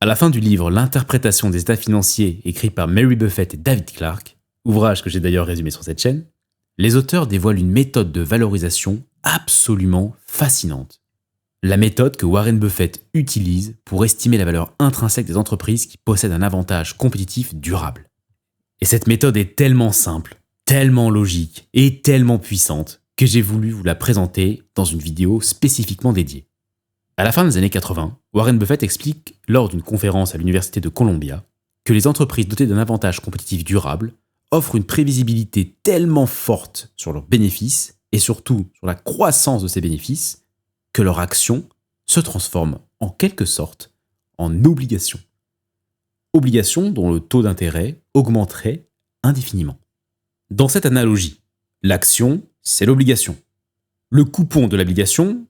À la fin du livre L'interprétation des états financiers, écrit par Mary Buffett et David Clark, ouvrage que j'ai d'ailleurs résumé sur cette chaîne, les auteurs dévoilent une méthode de valorisation absolument fascinante. La méthode que Warren Buffett utilise pour estimer la valeur intrinsèque des entreprises qui possèdent un avantage compétitif durable. Et cette méthode est tellement simple, tellement logique et tellement puissante que j'ai voulu vous la présenter dans une vidéo spécifiquement dédiée. À la fin des années 80, Warren Buffett explique lors d'une conférence à l'université de Columbia que les entreprises dotées d'un avantage compétitif durable offrent une prévisibilité tellement forte sur leurs bénéfices et surtout sur la croissance de ces bénéfices que leurs actions se transforment en quelque sorte en obligations. Obligations dont le taux d'intérêt augmenterait indéfiniment. Dans cette analogie, l'action, c'est l'obligation. Le coupon de l'obligation,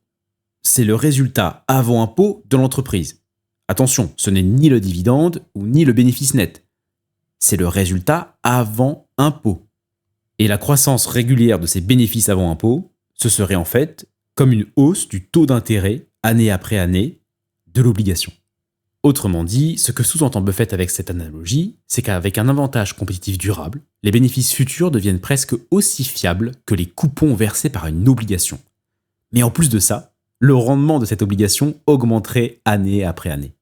c'est le résultat avant impôt de l'entreprise. Attention, ce n'est ni le dividende ou ni le bénéfice net. C'est le résultat avant impôt. Et la croissance régulière de ces bénéfices avant impôt, ce serait en fait comme une hausse du taux d'intérêt année après année de l'obligation. Autrement dit, ce que sous-entend Buffett avec cette analogie, c'est qu'avec un avantage compétitif durable, les bénéfices futurs deviennent presque aussi fiables que les coupons versés par une obligation. Mais en plus de ça, le rendement de cette obligation augmenterait année après année.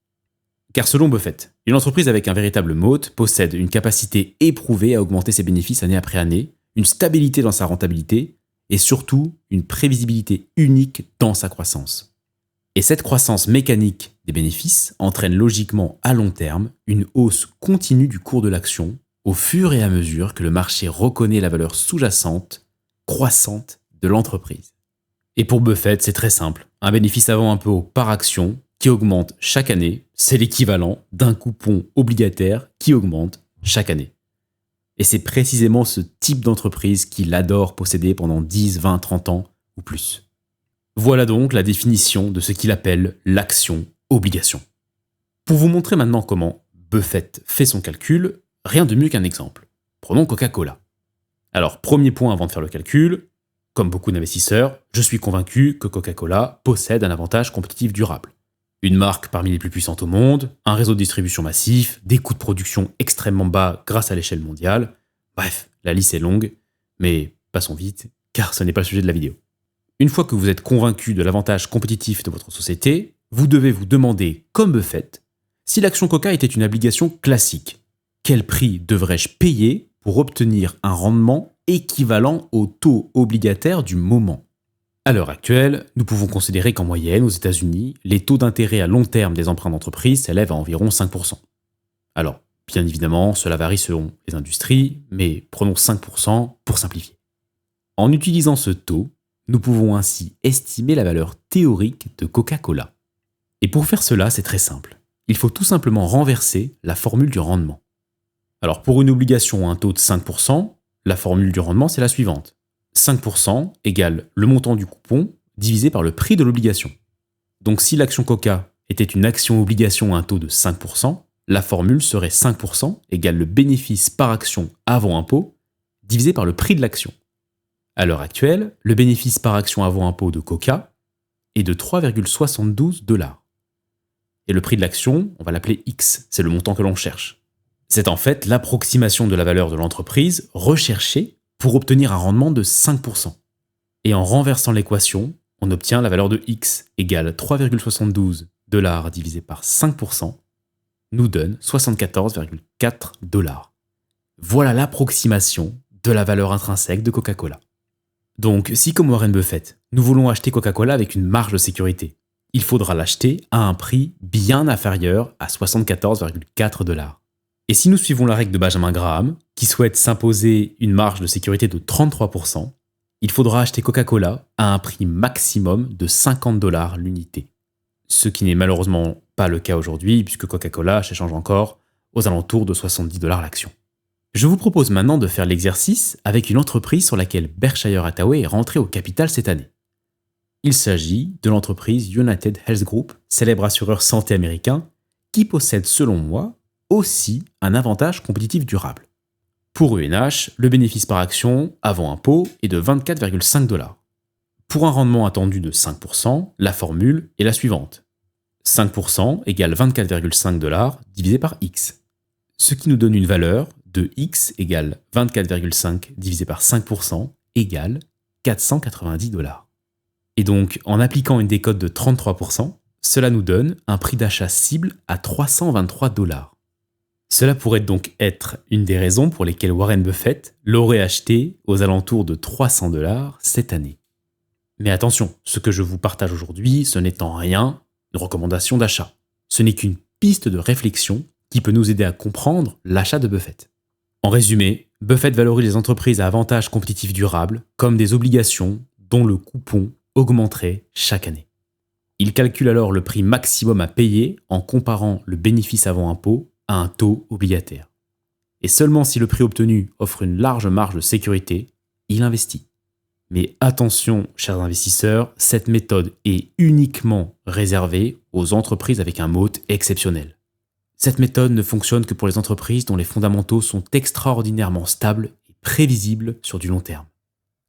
Car selon Buffett, une entreprise avec un véritable moat possède une capacité éprouvée à augmenter ses bénéfices année après année, une stabilité dans sa rentabilité et surtout une prévisibilité unique dans sa croissance. Et cette croissance mécanique des bénéfices entraîne logiquement à long terme une hausse continue du cours de l'action au fur et à mesure que le marché reconnaît la valeur sous-jacente, croissante de l'entreprise. Et pour Buffett, c'est très simple. Un bénéfice avant impôt par action qui augmente chaque année, c'est l'équivalent d'un coupon obligataire qui augmente chaque année. Et c'est précisément ce type d'entreprise qu'il adore posséder pendant 10, 20, 30 ans ou plus. Voilà donc la définition de ce qu'il appelle l'action-obligation. Pour vous montrer maintenant comment Buffett fait son calcul, rien de mieux qu'un exemple. Prenons Coca-Cola. Alors, premier point avant de faire le calcul, comme beaucoup d'investisseurs, je suis convaincu que Coca-Cola possède un avantage compétitif durable. Une marque parmi les plus puissantes au monde, un réseau de distribution massif, des coûts de production extrêmement bas grâce à l'échelle mondiale. Bref, la liste est longue, mais passons vite, car ce n'est pas le sujet de la vidéo. Une fois que vous êtes convaincu de l'avantage compétitif de votre société, vous devez vous demander, comme Buffett, si l'action Coca était une obligation classique. Quel prix devrais-je payer pour obtenir un rendement équivalent au taux obligataire du moment? À l'heure actuelle, nous pouvons considérer qu'en moyenne, aux États-Unis, les taux d'intérêt à long terme des emprunts d'entreprise s'élèvent à environ 5%. Alors, bien évidemment, cela varie selon les industries, mais prenons 5% pour simplifier. En utilisant ce taux, nous pouvons ainsi estimer la valeur théorique de Coca-Cola. Et pour faire cela, c'est très simple. Il faut tout simplement renverser la formule du rendement. Alors pour une obligation à un taux de 5%, la formule du rendement c'est la suivante. 5% égale le montant du coupon divisé par le prix de l'obligation. Donc si l'action Coca était une action-obligation à un taux de 5%, la formule serait 5% égale le bénéfice par action avant impôt divisé par le prix de l'action. À l'heure actuelle, le bénéfice par action avant impôt de Coca est de 3,72 $. Et le prix de l'action, on va l'appeler X, c'est le montant que l'on cherche. C'est en fait l'approximation de la valeur de l'entreprise recherchée pour obtenir un rendement de 5%. Et en renversant l'équation, on obtient la valeur de X égale 3,72 $ divisé par 5% nous donne 74,4 $. Voilà l'approximation de la valeur intrinsèque de Coca-Cola. Donc, si comme Warren Buffett, nous voulons acheter Coca-Cola avec une marge de sécurité, il faudra l'acheter à un prix bien inférieur à 74,4 $. Et si nous suivons la règle de Benjamin Graham, qui souhaite s'imposer une marge de sécurité de 33%, il faudra acheter Coca-Cola à un prix maximum de 50 $ l'unité. Ce qui n'est malheureusement pas le cas aujourd'hui, puisque Coca-Cola s'échange encore aux alentours de 70 $ l'action. Je vous propose maintenant de faire l'exercice avec une entreprise sur laquelle Berkshire Hathaway est rentré au capital cette année. Il s'agit de l'entreprise United Health Group, célèbre assureur santé américain, qui possède selon moi aussi un avantage compétitif durable. Pour UNH, le bénéfice par action avant impôt est de 24,5 $. Pour un rendement attendu de 5%, la formule est la suivante. 5% égale 24,5 $ divisé par X. Ce qui nous donne une valeur de X égale 24,5 divisé par 5% égale 490 $. Et donc, en appliquant une décote de 33%, cela nous donne un prix d'achat cible à 323 $. Cela pourrait donc être une des raisons pour lesquelles Warren Buffett l'aurait acheté aux alentours de 300 $ cette année. Mais attention, ce que je vous partage aujourd'hui, ce n'est en rien une recommandation d'achat. Ce n'est qu'une piste de réflexion qui peut nous aider à comprendre l'achat de Buffett. En résumé, Buffett valorise les entreprises à avantages compétitifs durables comme des obligations dont le coupon augmenterait chaque année. Il calcule alors le prix maximum à payer en comparant le bénéfice avant impôt à un taux obligataire. Et seulement si le prix obtenu offre une large marge de sécurité, il investit. Mais attention, chers investisseurs, cette méthode est uniquement réservée aux entreprises avec un moat exceptionnel. Cette méthode ne fonctionne que pour les entreprises dont les fondamentaux sont extraordinairement stables et prévisibles sur du long terme.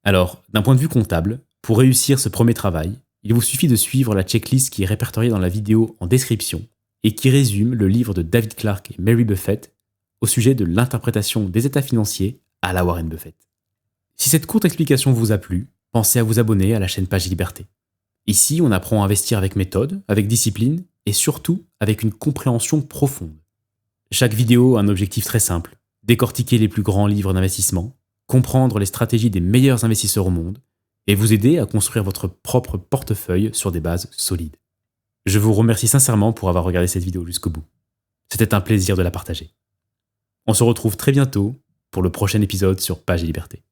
Alors, d'un point de vue comptable, pour réussir ce premier travail, il vous suffit de suivre la checklist qui est répertoriée dans la vidéo en description et qui résume le livre de David Clark et Mary Buffett au sujet de l'interprétation des états financiers à la Warren Buffett. Si cette courte explication vous a plu, pensez à vous abonner à la chaîne Page et Liberté. Ici, on apprend à investir avec méthode, avec discipline et surtout avec une compréhension profonde. Chaque vidéo a un objectif très simple, décortiquer les plus grands livres d'investissement, comprendre les stratégies des meilleurs investisseurs au monde et vous aider à construire votre propre portefeuille sur des bases solides. Je vous remercie sincèrement pour avoir regardé cette vidéo jusqu'au bout. C'était un plaisir de la partager. On se retrouve très bientôt pour le prochain épisode sur Page et Liberté.